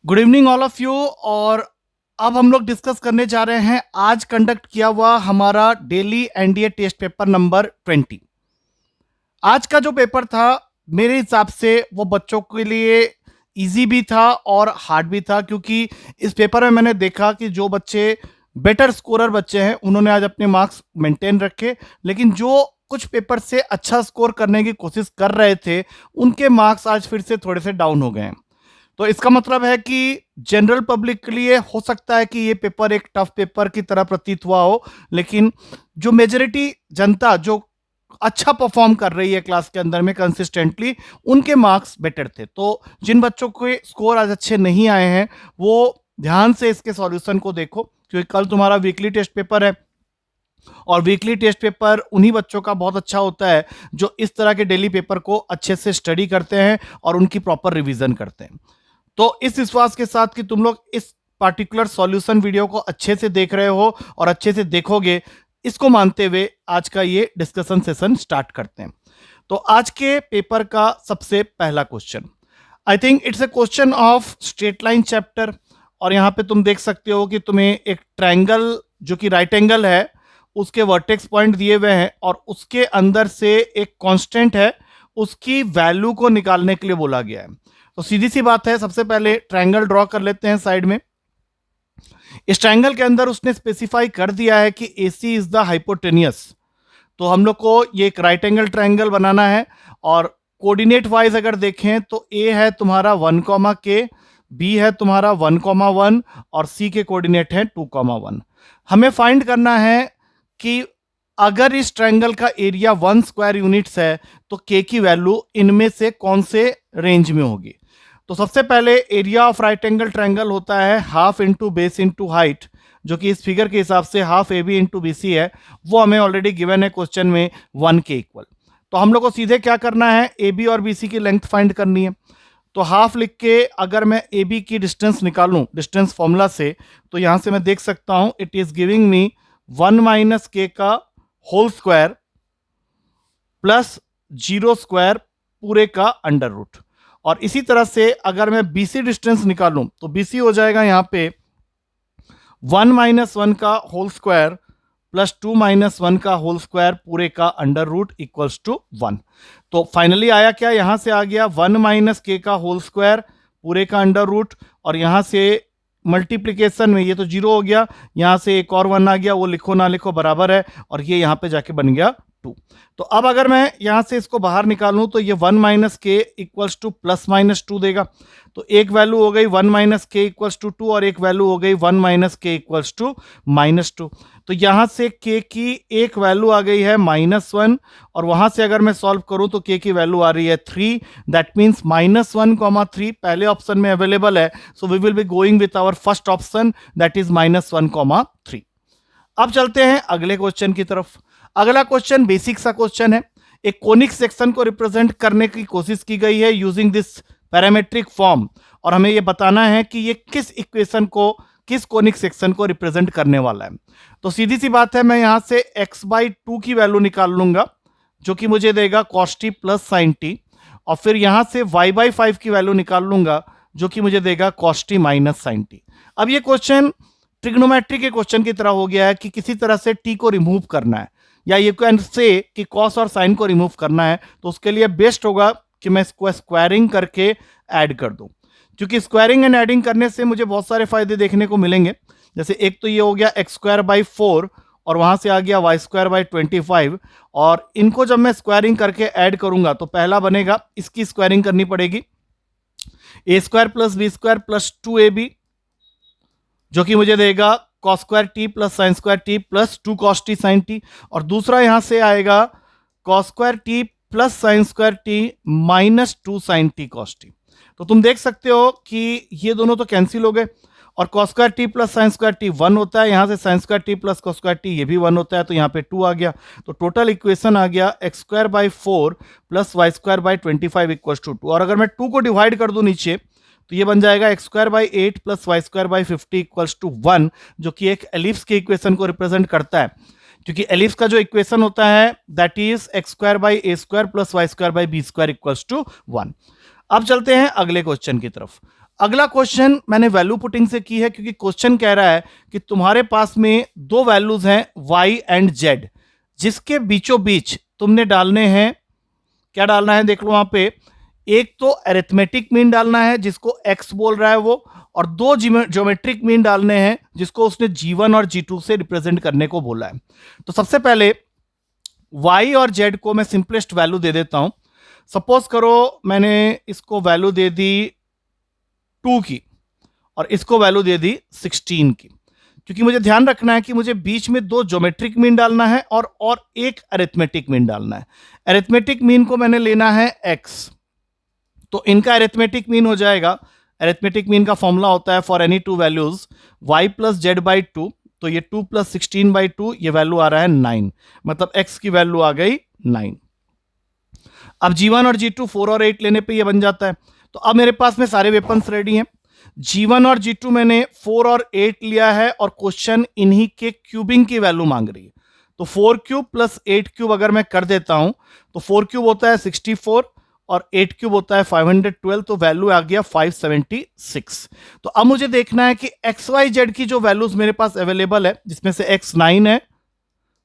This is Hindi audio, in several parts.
Good evening all of you. और अब हम लोग डिस्कस करने जा रहे हैं आज कंडक्ट किया हुआ हमारा daily NDA test paper number 20। आज का जो पेपर था मेरे हिसाब से वो बच्चों के लिए इजी भी था और हार्ड भी था, क्योंकि इस पेपर में मैंने देखा कि जो बच्चे बेटर स्कोरर बच्चे हैं उन्होंने आज अपने मार्क्स मेंटेन रखे, लेकिन जो कुछ पेपर से अच्छा स्कोर करने की कोशिश कर रहे थे उनके मार्क्स आज फिर से थोड़े से डाउन हो गए हैं। तो इसका मतलब है कि जनरल पब्लिक के लिए हो सकता है कि ये पेपर एक टफ पेपर की तरह प्रतीत हुआ हो, लेकिन जो मेजोरिटी जनता जो अच्छा परफॉर्म कर रही है क्लास के अंदर में कंसिस्टेंटली, उनके मार्क्स बेटर थे। तो जिन बच्चों के स्कोर आज अच्छे नहीं आए हैं वो ध्यान से इसके सॉल्यूशन को देखो, क्योंकि कल तुम्हारा वीकली टेस्ट पेपर है और वीकली टेस्ट पेपर उन्हीं बच्चों का बहुत अच्छा होता है जो इस तरह के डेली पेपर को अच्छे से स्टडी करते हैं और उनकी प्रॉपर रिवीजन करते हैं। तो इस विश्वास के साथ कि तुम लोग इस पार्टिकुलर सॉल्यूशन वीडियो को अच्छे से देख रहे हो और अच्छे से देखोगे, इसको मानते हुए आज का ये डिस्कशन सेशन स्टार्ट करते हैं। तो आज के पेपर का सबसे पहला question, I think it's a question of straight line chapter. और यहां पे तुम देख सकते हो कि तुम्हें एक ट्रायंगल जो कि राइट एंगल है उसके वर्टेक्स पॉइंट दिए हुए हैं और उसके अंदर से एक कांस्टेंट है, उसकी वैल्यू को निकालने के लिए बोला गया है। तो सीधी सी बात है, सबसे पहले ट्रायंगल ड्रॉ कर लेते हैं साइड में। इस ट्रायंगल के अंदर उसने स्पेसिफाई कर दिया है कि AC इज द हाइपोटेनियस। तो हम लोग को ये एक राइट एंगल ट्रायंगल बनाना है और कोऑर्डिनेट वाइज अगर देखें तो A है तुम्हारा 1, B है तुम्हारा 1, और C के कोऑर्डिनेट है 2, 1। हमें फाइंड करना है कि अगर इस ट्रायंगल का एरिया 1 स्क्वायर यूनिट्स है तो K की वैल्यू इनमें से कौन से रेंज में होगी। तो सबसे पहले area of right angle triangle होता है half into base into height, जो कि इस फिगर के हिसाब से हाफ AB इंटू BC है। वो हमें ऑलरेडी गिवन है क्वेश्चन में 1 के इक्वल। तो हम लोग को सीधे क्या करना है, AB और BC की लेंथ फाइंड करनी है। तो हाफ लिख के अगर मैं AB की डिस्टेंस निकालूं डिस्टेंस फॉर्मूला से, तो यहां से मैं देख सकता हूं it is giving me 1 - K का होल स्क्वायर प्लस 0 स्क्वायर पूरे का अंडर रूट। और इसी तरह से अगर मैं BC डिस्टेंस निकालूं तो BC हो जाएगा यहां पे 1 - 1 का होल स्क्वायर प्लस 2 - 1 का होल स्क्वायर पूरे का अंडर रूट इक्वल्स टू 1। तो फाइनली आया क्या, यहां से आ गया 1 - K का होल स्क्वायर पूरे का अंडर रूट, और यहां से मल्टीप्लीकेशन में ये तो 0 हो गया, यहां से एक और 1 आ गया, वो लिखो ना लिखो बराबर है, और ये यहां पे जाके बन गया 2। तो अब अगर मैं यहां से इसको बाहर निकालूं तो ये 1 - K equals two plus minus 2 देगा। तो एक वैल्यू हो गई 1 - K इक्वल्स टू 2 और एक वैल्यू हो गई 1 - K इक्वल्स टू -2। तो यहां से K की एक वैल्यू आ गई है -1, और वहां से अगर मैं सॉल्व करूं तो K की वैल्यू आ रही है 3। दैट मीन्स -1, 3 पहले ऑप्शन में अवेलेबल है, so we will be going with our first option that is -1, 3। अब चलते हैं अगले क्वेश्चन की तरफ। अगला क्वेश्चन बेसिक सा क्वेश्चन है। एक कोनिक सेक्शन को रिप्रेजेंट करने की कोशिश की गई है यूजिंग दिस पैरामेट्रिक फॉर्म, और हमें यह बताना है कि ये किस इक्वेशन को, किस कोनिक सेक्शन को रिप्रेजेंट करने वाला है। तो सीधी सी बात है, मैं यहां से x/2 की वैल्यू निकाल लूंगा जो कि मुझे देगा cos t plus sin t, और फिर यहां से y/5 की वैल्यू निकाल लूंगा जो कि मुझे देगा cos t minus sin t। अब ये क्वेश्चन ट्रिग्नोमेट्री के क्वेश्चन की तरह हो गया है कि किसी तरह से t को रिमूव करना है, या ये कैन से कि cos और sin को रिमूव करना है। तो उसके लिए बेस्ट होगा कि मैं इसको स्क्वायरिंग करके ऐड कर दूं, क्योंकि स्क्वायरिंग एंड एडिंग करने से मुझे बहुत सारे फायदे देखने को मिलेंगे। जैसे एक तो ये हो गया x²/4 और वहां से आ गया y²/25, और इनको जब मैं स्क्वायरिंग करके ऐड करूंगा तो पहला बनेगा, इसकी स्क्वायरिंग करनी पड़ेगी a² + b² + 2ab, जो कि मुझे देगा cos² plus sin² plus 2 cos t sin t, और दूसरा यहां से आएगा cos² plus sin² minus 2 sin t cos t। तो तुम देख सकते हो कि ये दोनों तो कैंसिल हो गए, और cos² प्लस sin² 1 होता है, यहां से sin² प्लस cos² ये भी 1 होता है, तो यहां पे 2 आ गया। तो टोटल इक्वेशन आ गया x²/4 plus y²/25 equal to 2। और अगर मैं 2 को डिवाइड कर दूं नीचे तो ये बन जाएगा x²/8 plus y²/50 equals to 1, जो कि एक एलिप्स के इक्वेशन को रिप्रेजेंट करता है, क्योंकि एलिप्स का जो इक्वेशन होता है that is x² + a² plus y²/b² equals to 1। अब चलते हैं अगले क्वेश्चन की तरफ। अगला क्वेश्चन मैंने वैल्यू पुटिंग से की है, क्योंकि क्वेश्चन कह रहा है कि तुम्हारे पास में दो वैल्यूज हैं y एंड z, जिसके बीचों बीच तुमने डालने हैं, क्या डालना है देख लो वहां पे, एक तो अरिथमेटिक मीन डालना है जिसको x बोल रहा है वो, और दो ज्योमेट्रिक मीन डालने हैं जिसको उसने g1 और g2 से रिप्रेजेंट करने को बोला है। तो सबसे पहले y और z को मैं सिंपलेस्ट वैल्यू दे देता हूं। सपोज करो मैंने इसको वैल्यू दे दी 2 की और इसको वैल्यू दे दी 16 की, क्योंकि मुझे ध्यान रखना है कि मुझे बीच में दो ज्योमेट्रिक मीन डालना है और एक अरिथमेटिक मीन डालना है। अरिथमेटिक मीन को मैंने लेना है x, तो इनका अरिथमेटिक मीन हो जाएगा, अरिथमेटिक मीन का फॉर्मूला होता है for any two values y plus Z by two, तो ये 2 प्लस 16 बाई 2, ये वैल्यू आ रहा है 9, मतलब x की वैल्यू आ गई 9। अब g1 और g2 4 और 8 लेने पे ये बन जाता है। तो अब मेरे पास में सारे वेपन्स रेडी हैं। g1 और g2 मैंने 4 और 8 लिया है और क्वेश्चन इन्हीं के क्यूबिंग की वैल्यू मांग रही है। तो 4 क्यूब प्लस 8 क्यूब अगर मैं कर देता हूं तो 4 क्यूब होता है 64 और 8 क्यूब होता है 512, तो वैल्यू आ गया 576। तो अब मुझे देखना है कि एक्स वाई जेड की जो वैल्यूज मेरे पास अवेलेबल है, जिसमें से x 9 है,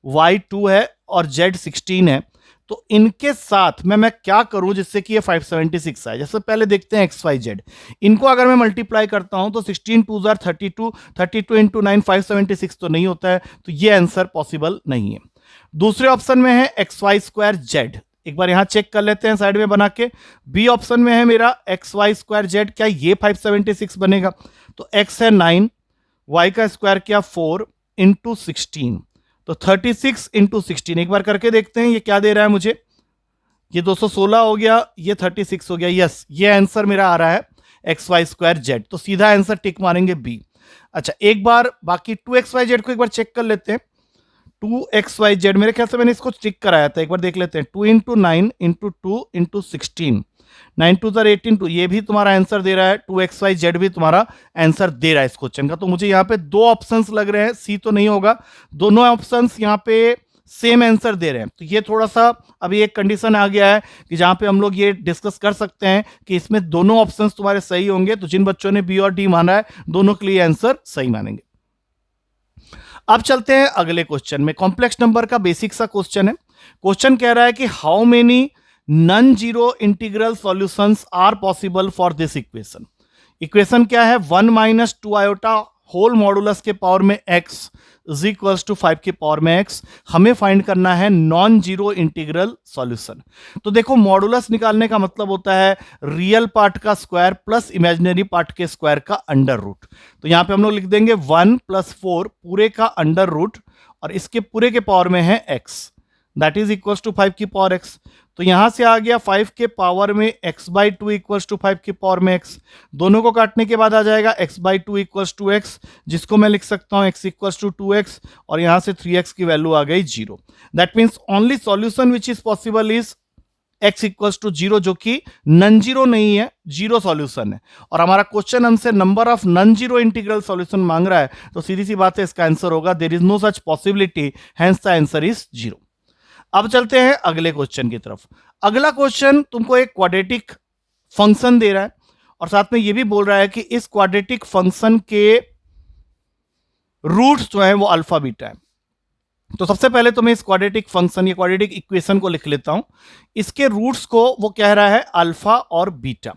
y 2 है और z 16 है, तो इनके साथ मैं क्या करूं जिससे कि ये 576 आए। जैसे पहले देखते हैं एक्स वाई जेड, इनको अगर मैं मल्टीप्लाई करता हूं तो 16 2 जार 32, 32 इंटू 9 576 तो नहीं होता है, तो ये आंसर पॉसिबल नहीं है। दूसरे ऑप्शन में है एक्स वाई स्क्वायर जेड, एक बार यहां चेक कर लेते हैं साइड में बना के। बी ऑप्शन में है मेरा एक्स वाई स्क्वायर जेड, क्या ये 576 बनेगा? तो एक्स है 9, वाई का स्क्वायर किया 4 इंटू 16, तो 36 इंटू 16, एक बार करके देखते हैं ये क्या दे रहा है मुझे। ये 216 हो गया, ये 36 हो गया। यस, ये आंसर मेरा आ रहा है एक्स वाई स्क्वायर जेड, तो सीधा आंसर टिक मारेंगे बी। अच्छा, एक बार बाकी 2xyz को एक बार चेक कर लेते हैं। 2xyz मेरे ख्याल से मैंने इसको टिक कराया था, एक बार देख लेते हैं। 2 इंटू 9 इंटू 2 इंटू 16, 9 2 18, ये भी तुम्हारा आंसर दे रहा है। 2xyz भी तुम्हारा आंसर दे रहा है इस क्वेश्चन का। तो मुझे यहाँ पे दो ऑप्शंस लग रहे हैं, सी तो नहीं होगा, दोनों ऑप्शंस यहाँ पे सेम आंसर दे रहे हैं। तो ये थोड़ा सा अभी एक कंडीशन आ गया है कि जहां पे हम लोग ये डिस्कस कर सकते हैं कि इसमें दोनों ऑप्शंस तुम्हारे सही होंगे। तो जिन बच्चों ने बी और डी माना है, दोनों के लिए आंसर सही मानेंगे। अब चलते हैं अगले क्वेश्चन में। कॉम्प्लेक्स नंबर का बेसिक सा क्वेश्चन है। क्वेश्चन कह रहा है कि how many non zero integral solutions are possible for this equation. Equation क्या है? 1 माइनस 2 आयोटा होल मॉडुलस के पावर में x इज इक्वल्स टू 5 के पावर में x। हमें फाइंड करना है नॉन जीरो इंटीग्रल सॉल्यूशन। तो देखो, मॉडुलस निकालने का मतलब होता है रियल पार्ट का स्क्वायर प्लस इमेजिनरी पार्ट के स्क्वायर का अंडर रूट। तो यहां पे हम लोग लिख देंगे 1 प्लस 4 पूरे का अंडर रूट, और इसके पूरे के पावर में है x, that is equals to 5 की पावर x। तो यहां से आ गया 5 के पावर में x बाई 2 इक्वल्स टू 5 के पावर में x। दोनों को काटने के बाद आ जाएगा x by 2 equals to x, जिसको मैं लिख सकता हूं x इक्वल्स टू 2x, और यहां से 3x की वैल्यू आ गई 0। That means only solution which is possible is x equals to 0, जो कि नॉन जीरो नहीं है, जीरो सॉल्यूशन है। और हमारा क्वेश्चन हमसे number of non zero integral solution मांग रहा है, तो सीधी सी बात है इसका आंसर होगा there is no such possibility, hence the answer is 0। अब चलते हैं अगले क्वेश्चन की तरफ। अगला क्वेश्चन तुमको एक क्वाड्रेटिक फंक्शन दे रहा है और साथ में यह भी बोल रहा है कि इस क्वाड्रेटिक फंक्शन के रूट्स जो है वो अल्फा बीटा है। तो सबसे पहले तो मैं इस क्वाड्रेटिक फंक्शन या क्वाड्रेटिक इक्वेशन को लिख लेता हूं। इसके रूट्स को वो कह रहा है अल्फा और बीटा।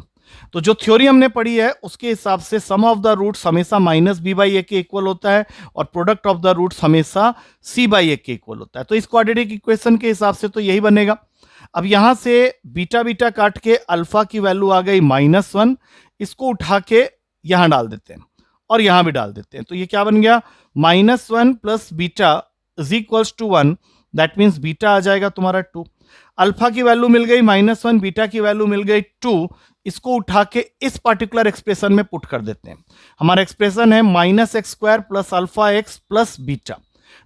तो जो थ्योरी हमने पढ़ी है उसके हिसाब से सम ऑफ द रूट्स हमेशा माइनस बी बाई ए के इक्वल होता है और प्रोडक्ट ऑफ द रूट्स हमेशा सी बाई ए के इक्वल होता है। तो इस क्वाड्रेटिक इक्वेशन के हिसाब से तो यही बनेगा। अब यहां से बीटा बीटा काट के अल्फा की वैल्यू आ गई -1, इसको उठा के यहां डाल देते हैं और यहां भी डाल देते हैं। तो ये क्या बन गया? -1 plus beta is equals to 1, that means beta आ जाएगा तुम्हारा 2। अल्फा की वैल्यू मिल गई -1, बीटा की वैल्यू मिल गई 2। इसको उठा के इस पर्टिकुलर एक्सप्रेशन में पुट कर देते हैं। हमारा एक्सप्रेशन है -x² plus alpha x plus beta.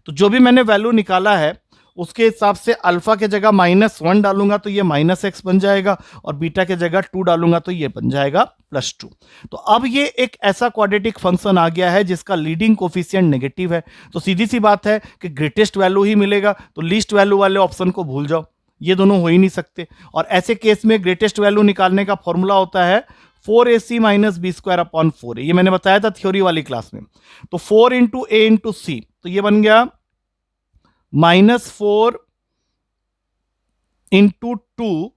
तो जो भी मैंने वैल्यू निकाला है उसके हिसाब से अल्फा के जगह -1 डालूंगा तो ये -x बन जाएगा, और बीटा के जगह 2 डालूंगा तो ये बन जाएगा +2। तो अब ये एक ऐसा क्वाड्रेटिक फंक्शन आ गया है जिसका लीडिंग कोफिशिएंट नेगेटिव है। तो सीधी सी बात है कि ग्रेटेस्ट वैल्यू ही मिलेगा, तो लीस्ट वैल्यू वाले ऑप्शन को भूल जाओ, ये दोनों हो ही नहीं सकते। और ऐसे केस में ग्रेटेस्ट वैल्यू निकालने का फॉर्मूला होता है 4ac minus B square upon 4a, ये मैंने बताया था थ्योरी वाली क्लास में। तो 4 इंटू ए इंटू सी, तो ये बन गया -4 इंटू 2,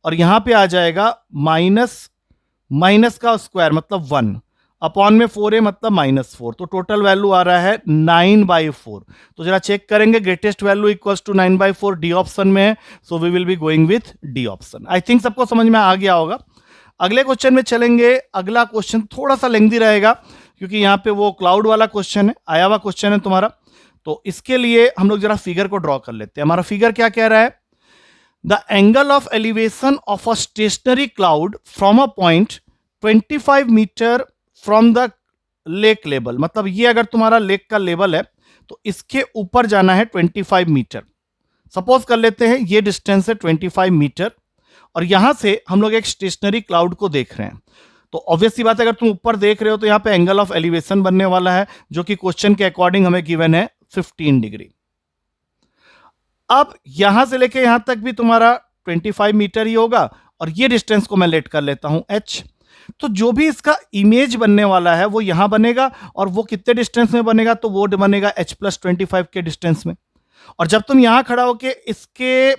और यहां पे आ जाएगा माइनस का स्क्वायर मतलब 1 अपॉन में 4a मतलब -4, तो टोटल वैल्यू आ रहा है 9/4। तो जरा चेक करेंगे, greatest value equals to 9/4 D option में है, so we will be going with D option. I think सबको समझ में आ गया होगा। अगले क्वेश्चन में चलेंगे। अगला क्वेश्चन थोड़ा सा लेंथी रहेगा क्योंकि यहाँ पे वो क्लाउड वाला क्वेश्चन है, आया हुआ क्वेश्चन है तुम्हारा। तो इसके लिए हम लोग जरा फिगर को ड्रॉ कर लेते हैं। हमारा फिगर क्या कह रहा है, the angle of elevation of a stationary cloud from a point 25 metre from the lake level, मतलब ये अगर तुम्हारा लेक का लेवल है तो इसके ऊपर जाना है 25 मीटर। सपोज कर लेते हैं ये डिस्टेंस है 25 मीटर, और यहां से हम लोग एक स्टेशनरी क्लाउड को देख रहे हैं। तो ऑब्वियस सी बात है, अगर तुम ऊपर देख रहे हो तो यहां पे एंगल ऑफ एलिवेशन बनने वाला है, जो कि क्वेश्चन के अकॉर्डिंग हमें गिवन है 15 डिग्री। अब यहां से लेके यहां तक भी तुम्हारा 25 मीटर ही होगा, और ये डिस्टेंस को मैं लेट कर लेता हूं h। तो जो भी इसका इमेज बनने वाला है वो यहां बनेगा, और वो कितने डिस्टेंस में बनेगा, तो वो बनेगा h + 25 के डिस्टेंस में। और जब तुम यहां खड़ा होके इसके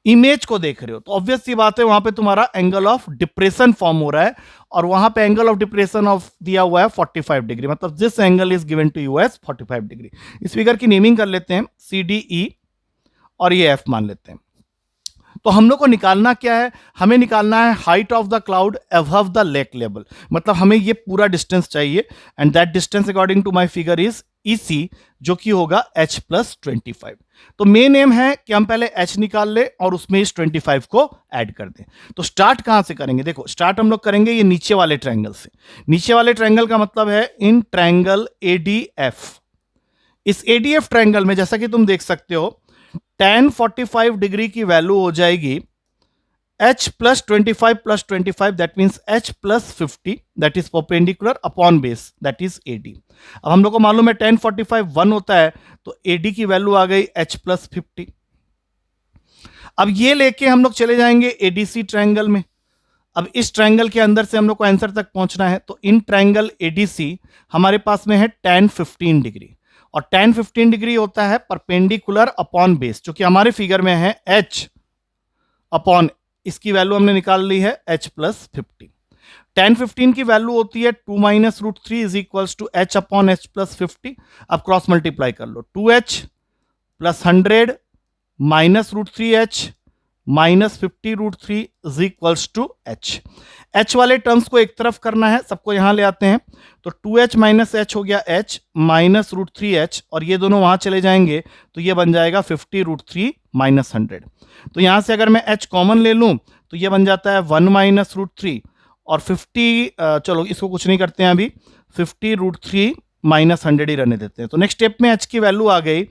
इमेज को देख रहे हो तो ऑब्वियस सी बात है वहां पे तुम्हारा एंगल ऑफ डिप्रेशन फॉर्म हो रहा है, और वहां पे एंगल ऑफ डिप्रेशन ऑफ दिया हुआ है 45 डिग्री, मतलब this angle is given to you as 45 degree. इस फिगर की नेमिंग कर लेते हैं CDE, और ये F मान लेते हैं। तो हम लोग को निकालना क्या है, हमें निकालना है height of the cloud above the lake level, मतलब हमें ये पूरा डिस्टेंस चाहिए, and that distance according to my figure is EC, जो कि होगा h + 25। तो मेन एम है कि हम पहले h निकाल ले और उसमें इस 25 को ऐड कर दें। तो स्टार्ट कहां से करेंगे, देखो स्टार्ट हम लोग करेंगे ये नीचे वाले ट्रायंगल से। नीचे वाले ट्रायंगल का मतलब है इन ट्रायंगल ADF। इस ADF ट्रायंगल में जैसा कि तुम देख सकते हो tan 45 डिग्री की वैल्यू हो जाएगी h + 25 + 25, that means h + 50, that is perpendicular upon base, that is AD। अब हम लोग को मालूम है tan 45 1 होता है, तो AD की वैल्यू आ गई h + 50। अब ये लेके हम लोग चले जाएंगे ADC ट्रायंगल में। अब इस ट्रायंगल के अंदर से हम लोग को आंसर तक पहुंचना है, तो इन ट्रायंगल ADC हमारे पास में है tan 15 डिग्री, और tan 15 डिग्री होता है परपेंडिकुलर अपॉन बेस, जो कि हमारे फिगर में है h अपॉन, इसकी वैल्यू हमने निकाल ली है h + 50। tan 15 की वैल्यू होती है 2 - √3 is equals to h upon h + 50। अब क्रॉस मल्टीप्लाई कर लो, 2h + 100 - √3h -50 √3 is equals to h। h वाले टर्म्स को एक तरफ करना है, सबको यहां ले आते हैं, तो 2h - h हो गया h -√3h, और ये दोनों वहां चले जाएंगे तो ये बन जाएगा 50 √3 - 100। तो यहां से अगर मैं h कॉमन ले लूं तो ये बन जाता है 1 - √3, और 50, चलो इसको कुछ नहीं करते हैं अभी, 50 √3 - 100 ही रहने देते हैं। तो नेक्स्ट स्टेप में h की वैल्यू आ गई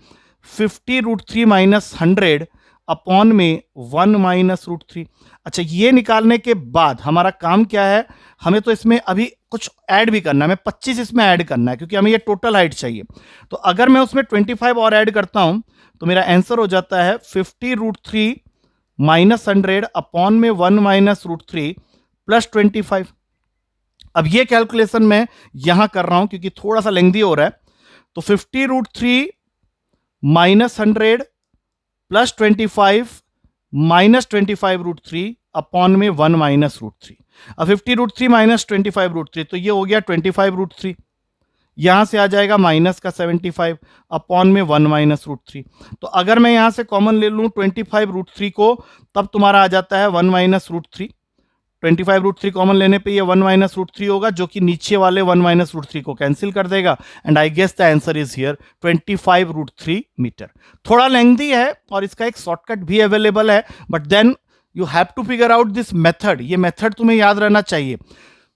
50 √3 - 100 अपॉन में 1 - √3। अच्छा, ये निकालने के बाद हमारा काम क्या है, हमें तो इसमें अभी कुछ ऐड भी करना है, हमें 25 इसमें ऐड करना है, क्योंकि हमें ये टोटल हाइट चाहिए। तो अगर मैं उसमें 25 और ऐड करता हूं तो मेरा आंसर हो जाता है 50 √3 - 100 अपॉन में 1 - √3 + 25। अब ये कैलकुलेशन मैं यहां कर रहा हूं क्योंकि थोड़ा सा लेंथी हो रहा है। तो 50 √3 - 100 + 25 -25 √3 अपॉन में 1 - √3। अब 50 √3 - 25 √3, तो ये हो गया 25 √3, यहां से आ जाएगा माइनस का 75 अपॉन में 1 - √3। तो अगर मैं यहां से कॉमन ले लूं 25 √3 को, तब तुम्हारा आ जाता है 1 - √3। 25 √3 कॉमन लेने पे ये 1 - √3 होगा, जो कि नीचे वाले 1 - √3 को कैंसिल कर देगा, and I guess the answer is here 25 √3 metre. थोड़ा लेंथी है और इसका एक शॉर्टकट भी अवेलेबल है, but then you have to figure out this method. ये मेथड तुम्हें याद रहना चाहिए।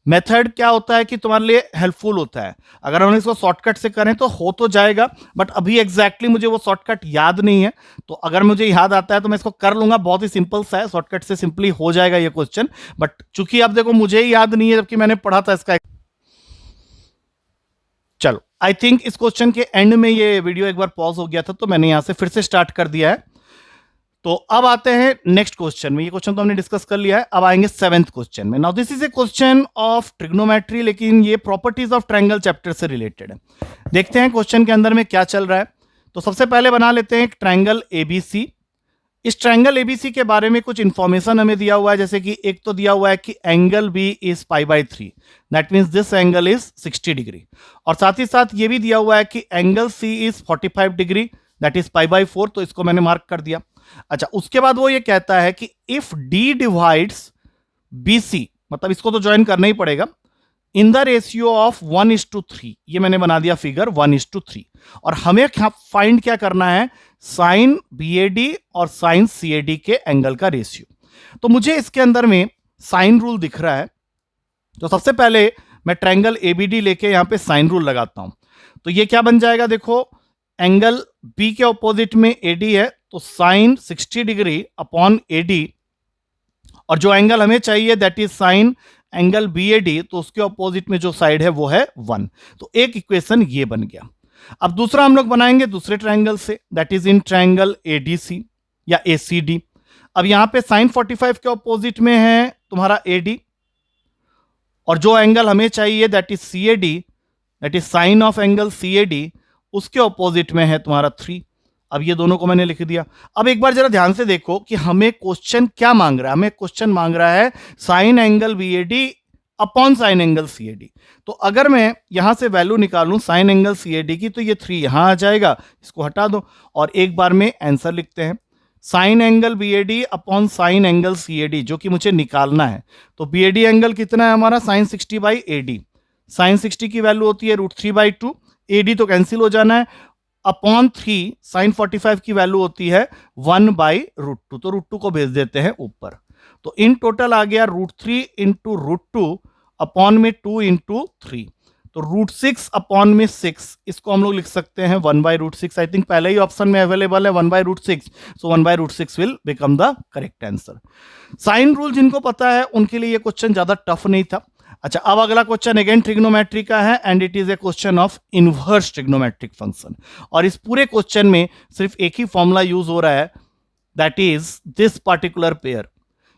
मेथड क्या होता है कि तुम्हारे लिए हेल्पफुल होता है। अगर हम इसको शॉर्टकट से करें तो हो तो जाएगा, बट अभी एग्जैक्टली मुझे वो शॉर्टकट याद नहीं है। तो अगर मुझे याद आता है तो मैं इसको कर लूंगा, बहुत ही सिंपल सा है, शॉर्टकट से सिंपली हो जाएगा ये क्वेश्चन। बट चूंकि अब देखो मुझे ही याद नहीं है जबकि मैंने पढ़ा था इसका। चलो, आई थिंक इस क्वेश्चन के एंड में ये वीडियो एक बार पॉज हो गया था, तो मैंने यहां से फिर से स्टार्ट कर दिया है। तो अब आते हैं नेक्स्ट क्वेश्चन में। ये क्वेश्चन तो हमने डिस्कस कर लिया है, अब आएंगे 7th क्वेश्चन में। Now this is a question of trigonometry, लेकिन ये प्रॉपर्टीज ऑफ ट्रायंगल चैप्टर से रिलेटेड है। देखते हैं क्वेश्चन के अंदर में क्या चल रहा है। तो सबसे पहले बना लेते हैं एक ट्रायंगल एबीसी। इस ट्रायंगल एबीसी के बारे में कुछ इंफॉर्मेशन हमें दिया हुआ है, जैसे कि एक तो दिया हुआ है कि angle B is π/3, that means this angle is 60 degree, और साथ ही साथ ये भी दिया हुआ है कि angle C is 45 degree, that is π/4, तो इसको मैंने मार्क कर दिया। अच्छा, उसके बाद वो ये कहता है कि इफ डी डिवाइड्स बीसी, मतलब इसको तो ज्वाइन करना ही पड़ेगा, इन द रेशियो ऑफ 1:3, ये मैंने बना दिया फिगर 1:3, और हमें फाइंड क्या करना है, साइन बीएडी और साइन सीएडी के एंगल का रेशियो। तो मुझे इसके अंदर में साइन रूल दिख रहा है, तो सबसे पहले मैं ट्रायंगल एबीडी लेके यहां पे साइन रूल लगाता हूं। तो ये क्या बन जाएगा, देखो एंगल बी के ऑपोजिट में एडी है, तो साइन 60 डिग्री अपॉन एडी, और जो एंगल हमें चाहिए that is sine angle BOD, तो उसके ऑपोजिट में जो साइड है वो है 1। तो एक इक्वेशन ये बन गया। अब दूसरा हम लोग बनाएंगे दूसरे ट्रायंगल से, that is in triangle ADC या एसीडी। अब यहां पे साइन 45 के ऑपोजिट में है तुम्हारा एडी, और जो एंगल हमें चाहिए that is CAD, that is sine of angle CAD, उसके ऑपोजिट में है तुम्हारा 3। अब ये दोनों को मैंने लिख दिया। अब एक बार जरा ध्यान से देखो कि हमें क्वेश्चन क्या मांग रहा है। हमें क्वेश्चन मांग रहा है sign angle BOD upon sine angle CAD. तो अगर मैं यहां से वैल्यू निकालूं साइन एंगल सीएडी की, तो ये 3 यहां आ जाएगा, इसको हटा दो, और एक बार में आंसर लिखते हैं sign angle BOD upon sine angle CAD, जो कि मुझे निकालना है। तो बीएडी एंगल कितना है हमारा, साइन 60/AD। साइन 60 की वैल्यू होती है √3/2, एडी तो कैंसिल हो जाना है, अपॉन 3 साइन 45 की वैल्यू होती है 1/√2, तो √2 को भेज देते हैं ऊपर। तो इन टोटल आ गया √3 इंटू √2 अपॉन में 2 इंटू 3, तो √6 अपॉन में 6, इसको हम लोग लिख सकते हैं 1/√6। आई थिंक पहले ही ऑप्शन में अवेलेबल है 1/√6, so 1/√6 will become the correct answer. Sine rule जिनको पता है उनके लिए ये क्वेश्चन ज्यादा टफ नहीं था। अच्छा, अब अगला क्वेश्चन अगेन ट्रिग्नोमेट्री का है, and it is a question of inverse trigonometric function, और इस पूरे क्वेश्चन में सिर्फ एक ही फॉर्मूला यूज हो रहा है, that is this particular pair.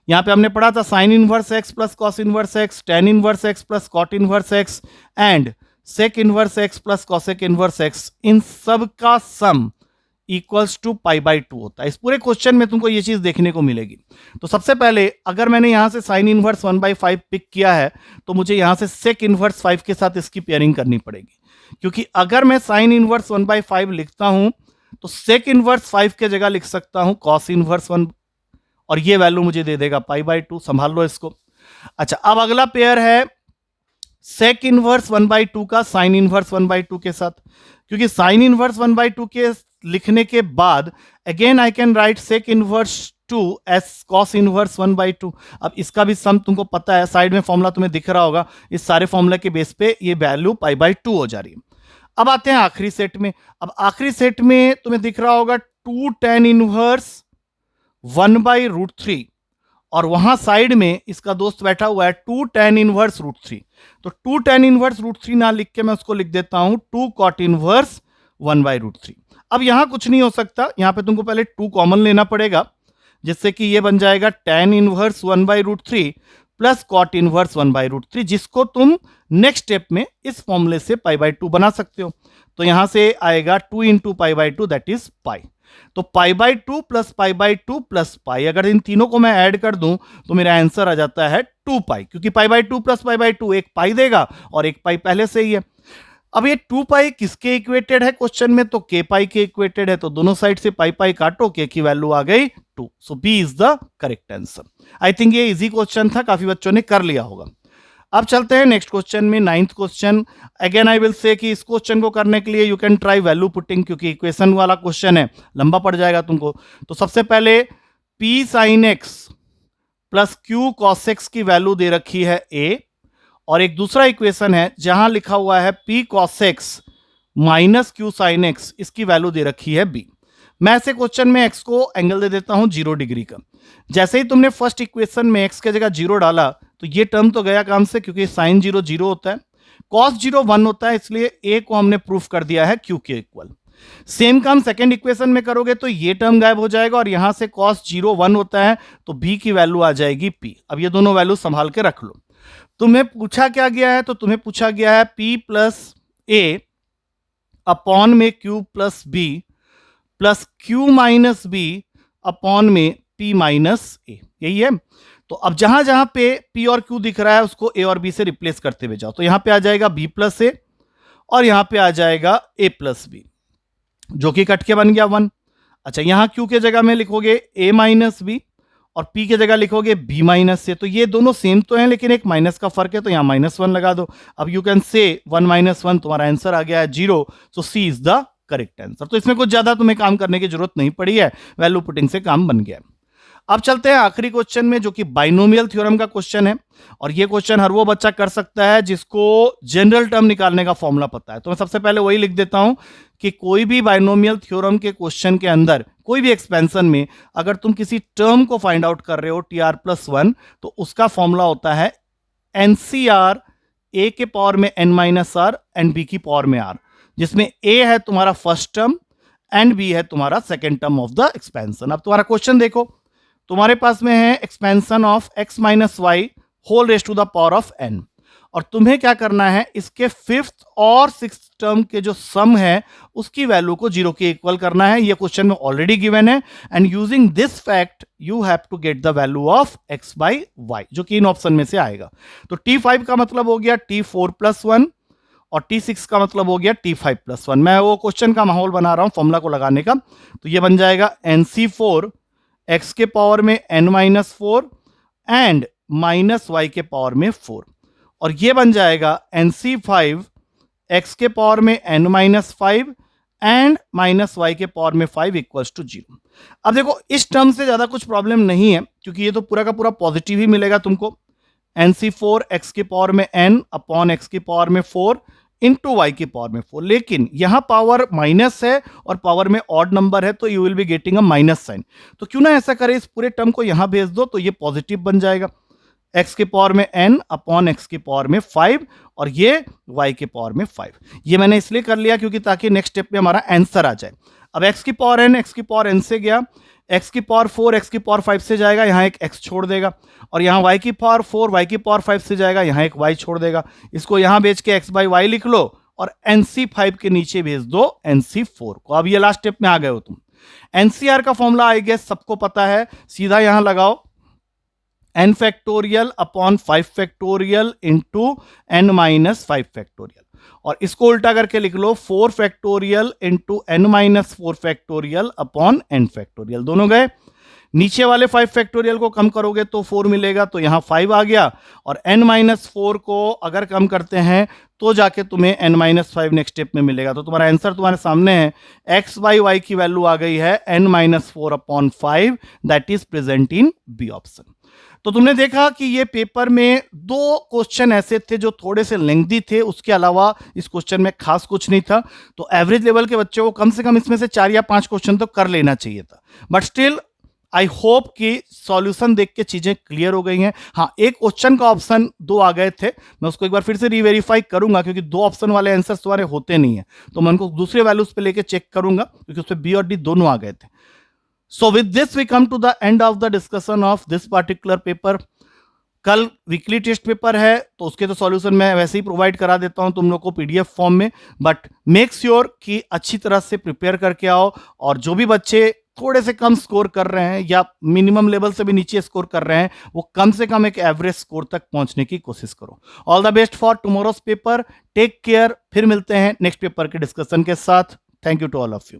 यहां पे हमने पढ़ा था sine inverse x plus cos inverse x, tan inverse x plus cot inverse x, and sec inverse x plus cosec inverse x, इन सब का सम इक्वल्स टू π/2 होता है। इस पूरे क्वेश्चन में तुमको ये चीज देखने को मिलेगी। तो सबसे पहले अगर मैंने यहां से साइन इनवर्स 1/5 पिक किया है, तो मुझे यहां से सेक इनवर्स 5 के साथ इसकी पेयरिंग करनी पड़ेगी, क्योंकि अगर मैं साइन इनवर्स 1/5 लिखता हूं तो सेक इनवर्स 5 के जगह लिख सकता हूं कॉस इनवर्स 1, और ये वैल्यू मुझे दे देगा π/2। संभाल लो इसको। अच्छा, अब अगला पेयर है सेक इनवर्स 1/2 का साइन इनवर्स 1/2 के साथ, क्योंकि साइन इनवर्स 1/2 के लिखने के बाद again I can write sec inverse 2 as cos inverse 1/2। अब इसका भी सम तुमको पता है, साइड में फॉर्मूला तुम्हें दिख रहा होगा, इस सारे फॉर्मूला के बेस पे ये वैल्यू π/2 हो जा रही है। अब आते हैं आखिरी सेट में। अब आखिरी सेट में तुम्हें दिख रहा होगा 2 tan इनवर्स 1/√3, और वहां साइड में इसका दोस्त बैठा हुआ है 2 tan इनवर्स √3। तो 2 tan इनवर्स √3 ना लिख के मैं उसको लिख देता हूं 2 cot इनवर्स 1/√3। अब यहां कुछ नहीं हो सकता, यहां पे तुमको पहले 2 कॉमन लेना पड़ेगा, जिससे कि ये बन जाएगा tan inverse 1/√3 plus cot inverse 1/√3, जिसको तुम नेक्स्ट स्टेप में इस फॉर्मूले से π/2 बना सकते हो। तो यहां से आएगा 2 इंटू π/2 दैट इज पाई। तो π/2 प्लस π/2 प्लस पाई, अगर इन तीनों को मैं ऐड कर दूं तो मेरा आंसर आ जाता है 2π, क्योंकि π/2 प्लस π/2 एक पाई देगा और एक पाई पहले से ही है। अब ये 2π किसके इक्वेटेड है क्वेश्चन में, तो k के इक्वेटेड है, तो दोनों साइड से पाई काटो, k की वैल्यू आ गई 2, so B is the correct answer. I think ये इजी क्वेश्चन था, काफी बच्चों ने कर लिया होगा। अब चलते हैं नेक्स्ट क्वेश्चन में, 9th question. Again I will say कि इस क्वेश्चन को करने के लिए you can try value putting, क्योंकि इक्वेशन वाला क्वेश्चन है, लंबा पड़ जाएगा तुमको। तो सबसे पहले p sin x plus q cos x की वैल्यू दे रखी है a, और एक दूसरा इक्वेशन है जहां लिखा हुआ है p cos x minus q sin x, इसकी वैल्यू दे रखी है b। मैं ऐसे क्वेश्चन में x को एंगल दे देता हूं 0 डिग्री का। जैसे ही तुमने फर्स्ट इक्वेशन में x के जगह 0 डाला तो ये टर्म तो गया काम से, क्योंकि साइन 0 0 होता है, cos 0 1 होता है, इसलिए a को हमने प्रूफ कर दिया है q के इक्वल। सेम काम सेकेंड इक्वेशन में करोगे तो ये टर्म गायब हो जाएगा और यहां से cos 0 1 होता है तो b की वैल्यू आ जाएगी p। अब ये दोनों वैल्यू संभाल के रख लो। तुम्हें पूछा क्या गया है, तो तुम्हें पूछा गया है p प्लस a अपॉन में q plus b plus q minus b upon में p माइनस a, यही है। तो अब जहां जहां पे p और q दिख रहा है उसको a और b से रिप्लेस करते हुए जाओ। तो यहां पे आ जाएगा b प्लस a और यहां पे आ जाएगा a प्लस b, जो कि कट के बन गया 1। अच्छा, यहां q के जगह में लिखोगे a माइनस बी और p के जगह लिखोगे b माइनस a। तो ये दोनों सेम तो हैं लेकिन एक माइनस का फर्क है, तो यहां -1 लगा दो। अब यू कैन से 1 - 1, तुम्हारा आंसर आ गया है 0। सो सी इज द करेक्ट आंसर। तो इसमें कुछ ज्यादा तुम्हें काम करने की जरूरत नहीं पड़ी है, वैल्यू पुटिंग से काम बन गया। अब चलते हैं आखिरी क्वेश्चन में, जो कि बाइनोमियल थ्योरम का क्वेश्चन है। और ये क्वेश्चन हर वो बच्चा कर सकता है जिसको जनरल टर्म निकालने का फॉर्मूला पता है। तो मैं सबसे पहले वही लिख देता हूं कि कोई भी बाइनोमियल थ्योरम के क्वेश्चन के अंदर कोई भी एक्सपेंशन में अगर तुम किसी टर्म को फाइंड आउट कर रहे हो tr+1, तो उसका फॉर्मूला होता है NCR a के पावर में n-r एंड b की पावर में r, जिसमें a है तुम्हारा फर्स्ट टर्म एंड b है तुम्हारा second term of the expansion. अब तुम्हारा क्वेश्चन देखो, तुम्हारे पास में है expansion of x minus y whole raise to the power of n, और तुम्हें क्या करना है, इसके फिफ्थ और सिक्स्थ टर्म के जो सम है उसकी वैल्यू को 0 के इक्वल करना है। ये क्वेश्चन में ऑलरेडी गिवन है and using this fact you have to get the value of x by y, जो कि इन ऑप्शन में से आएगा। तो t5 का मतलब हो गया t4+1 और t6 का मतलब हो गया t5+1। मैं वो क्वेश्चन का माहौल बना रहा हूं फॉर्मूला को लगाने का। तो ये बन जाएगा NC4 x के पावर में n-4 एंड माइनस वाई के पावर में 4, और ये बन जाएगा NC5 x के पावर में n-5 एंड माइनस वाई के पावर में 5 इक्वल्स टू 0। अब देखो, इस टर्म से ज्यादा कुछ प्रॉब्लम नहीं है क्योंकि ये तो पूरा का पूरा पॉजिटिव ही मिलेगा तुमको। NC4 x के पावर में n अपॉन x की पावर में 4 इंटू वाई की पावर में 4, लेकिन यहां पावर माइनस है और पावर में ऑड नंबर है तो you will be getting a minus sign. तो क्यों ना ऐसा करें, इस पूरे टर्म को यहां भेज दो तो ये पॉजिटिव बन जाएगा। x के पावर में n अपॉन x की पावर में 5 और ये y के पावर में 5। ये मैंने इसलिए कर लिया क्योंकि ताकि नेक्स्ट स्टेप में हमारा आंसर आ जाए। अब x की पावर n, x की पावर n से गया, x की पावर 4 x की पावर 5 से जाएगा, यहां एक x छोड़ देगा, और यहां y की पावर 4 y की पावर 5 से जाएगा, यहां एक y छोड़ देगा। इसको यहां भेज के x बाई वाई लिख लो और NC5 के नीचे भेज दो NC4 को। अब ये लास्ट स्टेप में आ गए हो तुम। NCR का फॉर्मूला आई गेस सबको पता है, सीधा यहां लगाओ n factorial upon 5 factorial into n minus 5 factorial, और इसको उल्टा करके लिख लो 4 factorial into n minus 4 factorial upon n factorial. दोनों गए, नीचे वाले 5 फैक्टोरियल को कम करोगे तो 4 मिलेगा, तो यहां 5 आ गया, और n माइनस 4 को अगर कम करते हैं तो जाके तुम्हें n माइनस 5 नेक्स्ट स्टेप में मिलेगा। तो तुम्हारा आंसर तुम्हारे सामने है, x बाई वाई की वैल्यू आ गई है n minus 4 upon 5, that is present in B option. तो तुमने देखा कि ये पेपर में 2 क्वेश्चन ऐसे थे जो थोड़े से लेंथी थे, उसके अलावा इस क्वेश्चन में खास कुछ नहीं था। तो एवरेज लेवल के बच्चों को कम से कम इसमें से 4 या 5 क्वेश्चन तो कर लेना चाहिए था, बट स्टिल आई होप कि सॉल्यूशन देख के चीजें क्लियर हो गई हैं। हाँ, एक क्वेश्चन का ऑप्शन 2 आ गए थे, मैं उसको एक बार फिर से रीवेरीफाई करूंगा क्योंकि 2 ऑप्शन वाले आंसर्स तुम्हारे होते नहीं है, तो मैं उनको दूसरे वैल्यूज पे लेके चेक करूंगा क्योंकि उस पे बी और डी दोनों आ गए थे। So with this we come to the end of the discussion of this particular paper. कल वीकली टेस्ट पेपर है तो उसके तो सॉल्यूशन मैं वैसे ही प्रोवाइड करा देता हूं तुम लोग को पीडीएफ फॉर्म में, बट मेक श्योर कि अच्छी तरह से प्रिपेयर करके आओ, और जो भी बच्चे थोड़े से कम स्कोर कर रहे हैं या मिनिमम लेवल से भी नीचे स्कोर कर रहे हैं वो कम से कम एक एवरेज स्कोर तक पहुंचने की कोशिश करो। All the best for tomorrow's paper, take care. फिर मिलते हैं नेक्स्ट पेपर के डिस्कशन के साथ। Thank you to all of you.